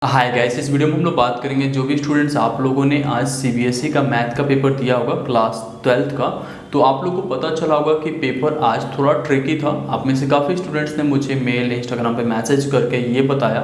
Hi guys, इस video में हम लोग बात करेंगे जो भी स्टूडेंट्स आप लोगों ने आज सीबीएसई का मैथ का पेपर दिया होगा क्लास 12th का, तो आप लोगों को पता चला होगा कि पेपर आज थोड़ा ट्रिकी था। आप में से काफ़ी स्टूडेंट्स ने मुझे मेल इंस्टाग्राम पे मैसेज करके ये बताया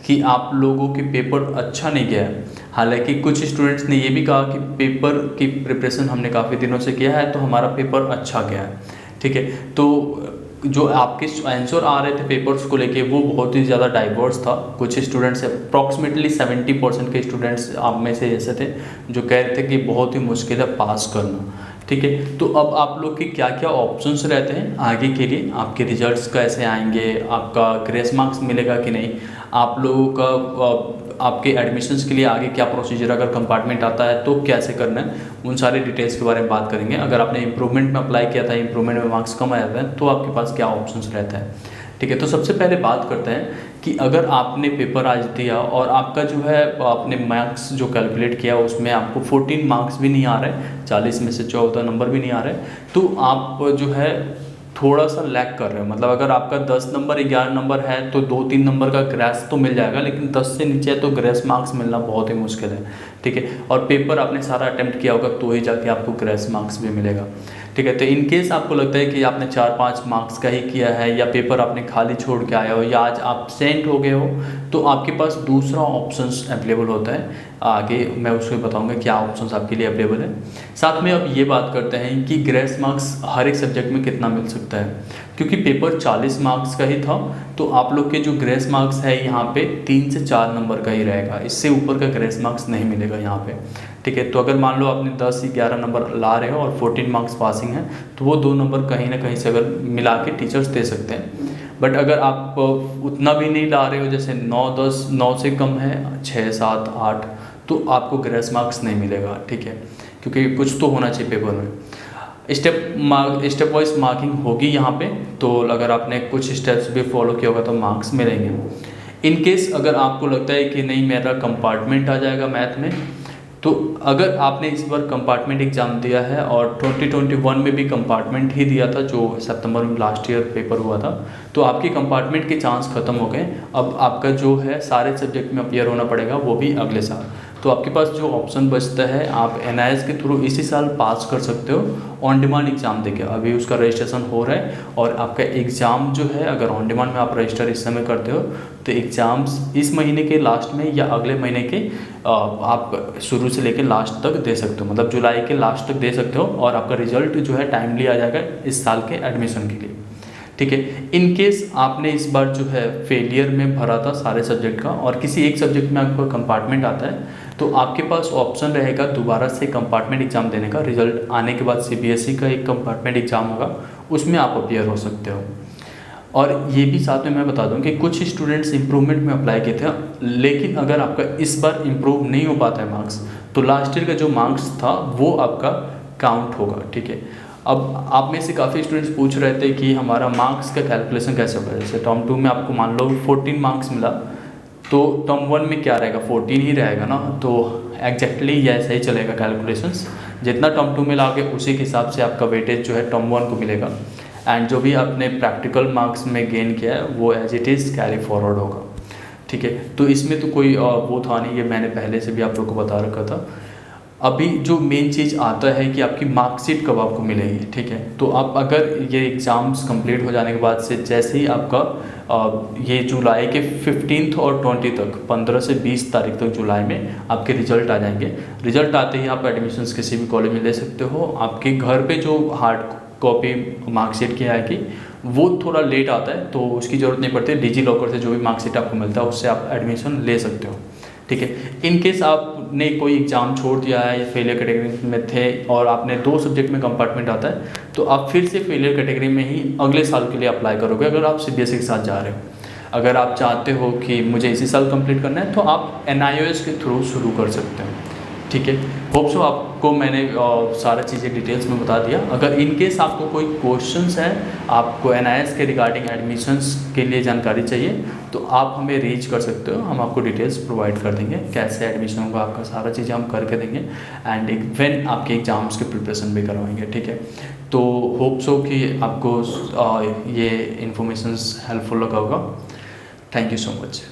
कि आप लोगों के पेपर अच्छा नहीं गया है। हालांकि कुछ स्टूडेंट्स ने ये भी कहा कि पेपर की प्रिपरेशन हमने काफ़ी दिनों से किया है तो हमारा पेपर अच्छा गया है। ठीक है, तो जो आपके आंसर आ रहे थे पेपर्स को लेके वो बहुत ही ज़्यादा डाइवर्स था। कुछ स्टूडेंट्स अप्रॉक्सीमेटली 70% के स्टूडेंट्स आप में से ऐसे थे जो कह रहे थे कि बहुत ही मुश्किल है पास करना। ठीक है, तो अब आप लोग के क्या क्या ऑप्शंस रहते हैं आगे के लिए, आपके रिजल्ट्स कैसे आएंगे, आपका ग्रेस मार्क्स मिलेगा कि नहीं, आप लोगों का आपके एडमिशन्स के लिए आगे क्या प्रोसीजर, अगर कंपार्टमेंट आता है तो कैसे करना है, उन सारे डिटेल्स के बारे में बात करेंगे। अगर आपने इंप्रूवमेंट में अप्लाई किया था, इंप्रूवमेंट में मार्क्स कम आए हैं तो आपके पास क्या ऑप्शंस रहता है। ठीक है, तो सबसे पहले बात करते हैं कि अगर आपने पेपर आज दिया और आपका जो है आपने मार्क्स जो कैलकुलेट किया उसमें आपको 14 मार्क्स भी नहीं आ रहे, 40 में से 14 नंबर भी नहीं आ रहे, तो आप जो है थोड़ा सा लैग कर रहे हो। मतलब अगर आपका 10 नंबर 11 नंबर है तो 2-3 नंबर का ग्रेस तो मिल जाएगा, लेकिन 10 से नीचे है तो ग्रेस मार्क्स मिलना बहुत ही मुश्किल है। ठीक है, और पेपर आपने सारा अटेम्प्ट किया होगा तो ही जाके आपको ग्रेस मार्क्स भी मिलेगा। ठीक है, तो इन केस आपको लगता है कि आपने 4-5 मार्क्स का ही किया है या पेपर आपने खाली छोड़ के आया हो या आज एब्सेंट हो गए हो, तो आपके पास दूसरा ऑप्शंस अवेलेबल होता है। आगे मैं उसको बताऊंगा क्या ऑप्शंस आपके लिए अवेलेबल है। साथ में अब ये बात करते हैं कि ग्रेस मार्क्स हर एक सब्जेक्ट में कितना मिल सकता है, क्योंकि पेपर 40 मार्क्स का ही था तो आप लोग के जो ग्रेस मार्क्स है यहाँ पे 3 से 4 नंबर का ही रहेगा, इससे ऊपर का ग्रेस मार्क्स नहीं मिलेगा यहाँ पे। ठीक है, तो अगर मान लो आपने 10-11 नंबर ला रहे हो और 14 मार्क्स पासिंग है तो वो 2 नंबर कहीं ना कहीं से अगर मिला के टीचर्स दे सकते हैं। बट अगर आप उतना भी नहीं ला रहे हो, जैसे 9-10 9 से कम है 6-7-8, तो आपको ग्रेस मार्क्स नहीं मिलेगा। ठीक है, क्योंकि कुछ तो होना चाहिए पेपर में। स्टेप वाइज मार्किंग होगी यहाँ पे, तो अगर आपने कुछ स्टेप्स भी फॉलो किया होगा तो मार्क्स मिलेंगे। इन केस अगर आपको लगता है कि नहीं मेरा कंपार्टमेंट आ जाएगा मैथ में, तो अगर आपने इस बार कंपार्टमेंट एग्ज़ाम दिया है और 2021 में भी कंपार्टमेंट ही दिया था जो सितंबर में लास्ट ईयर पेपर हुआ था, तो आपके कंपार्टमेंट के चांस ख़त्म हो गए। अब आपका जो है सारे सब्जेक्ट में अपीयर होना पड़ेगा, वो भी अगले साल। तो आपके पास जो ऑप्शन बचता है, आप एनआईएस के थ्रू इसी साल पास कर सकते हो ऑन डिमांड एग्ज़ाम देके। अभी उसका रजिस्ट्रेशन हो रहा है और आपका एग्ज़ाम जो है अगर ऑन डिमांड में आप रजिस्टर इस समय करते हो तो एग्ज़ाम्स इस महीने के लास्ट में या अगले महीने के आप शुरू से लेकर लास्ट तक दे सकते हो, मतलब जुलाई के लास्ट तक दे सकते हो और आपका रिजल्ट जो है टाइमली आ जाएगा इस साल के एडमिशन के लिए। ठीक है, इन केस आपने इस बार जो है फेलियर में भरा था सारे सब्जेक्ट का और किसी एक सब्जेक्ट में आपका कंपार्टमेंट आता है, तो आपके पास ऑप्शन रहेगा दोबारा से कंपार्टमेंट एग्ज़ाम देने का। रिजल्ट आने के बाद सीबीएसई का एक कंपार्टमेंट एग्ज़ाम होगा, उसमें आप अपीयर हो सकते हो। और ये भी साथ में मैं बता दूं कि कुछ स्टूडेंट्स इंप्रूवमेंट में अप्लाई किए थे, लेकिन अगर आपका इस बार इंप्रूव नहीं हो पाता है मार्क्स, तो लास्ट ईयर का जो मार्क्स था वो आपका काउंट होगा। ठीक है, अब आप में से काफ़ी स्टूडेंट्स पूछ रहे थे कि हमारा मार्क्स का कैलकुलेशन कैसे होगा। जैसे टर्म 2 में आपको मान लो 14 मार्क्स मिला, तो टर्म 1 में क्या रहेगा, 14 ही रहेगा ना। तो एग्जैक्टली ये ऐसा ही चलेगा कैलकुलेशंस, जितना टर्म 2 में लाओगे उसी के हिसाब से आपका वेटेज जो है टर्म 1 को मिलेगा, एंड जो भी आपने प्रैक्टिकल मार्क्स में गेन किया है वो as it is carry forward होगा। ठीक है, तो इसमें तो कोई वो था नहीं, ये मैंने पहले से भी आप लोग को बता रखा था। अभी जो मेन चीज़ आता है कि आपकी मार्कशीट कब आपको मिलेगी। ठीक है, तो आप अगर ये एग्ज़ाम्स कंप्लीट हो जाने के बाद से जैसे ही आपका ये जुलाई के 15 और 20 तक 15 से 20 तारीख तक जुलाई में आपके रिजल्ट आ जाएंगे। रिजल्ट आते ही आप एडमिशन्स किसी भी कॉलेज में ले सकते हो। आपके घर पे जो हार्ड कॉपी मार्कशीट की आएगी वो थोड़ा लेट आता है, तो उसकी ज़रूरत नहीं पड़ती। डिजी लॉकर से जो भी मार्कशीट आपको मिलता है उससे आप एडमिशन ले सकते हो। ठीक है, इन केस आपने कोई एग्ज़ाम छोड़ दिया है या फेलियर कैटेगरी में थे और आपने 2 सब्जेक्ट में कंपार्टमेंट आता है, तो आप फिर से फेलियर कैटेगरी में ही अगले साल के लिए अप्लाई करोगे अगर आप सीबीएसई के साथ जा रहे हो। अगर आप चाहते हो कि मुझे इसी साल कंप्लीट करना है तो आप एनआईओएस के थ्रू शुरू कर सकते हो। ठीक है, होप सो आपको मैंने सारा चीज़ें डिटेल्स में बता दिया। अगर इन केस आपको कोई क्वेश्चंस है, आपको एनआईएस के रिगार्डिंग एडमिशन्स के लिए जानकारी चाहिए, तो आप हमें रीच कर सकते हो। हम आपको डिटेल्स प्रोवाइड कर देंगे, कैसे एडमिशन होगा आपका सारा चीज़ें हम करके देंगे, एंड इवन आपके एग्ज़ाम्स की प्रिपरेशन भी करवाएंगे। ठीक है, तो होप सो कि आपको ये इन्फॉर्मेशन हेल्पफुल लगा होगा। Thank you so much.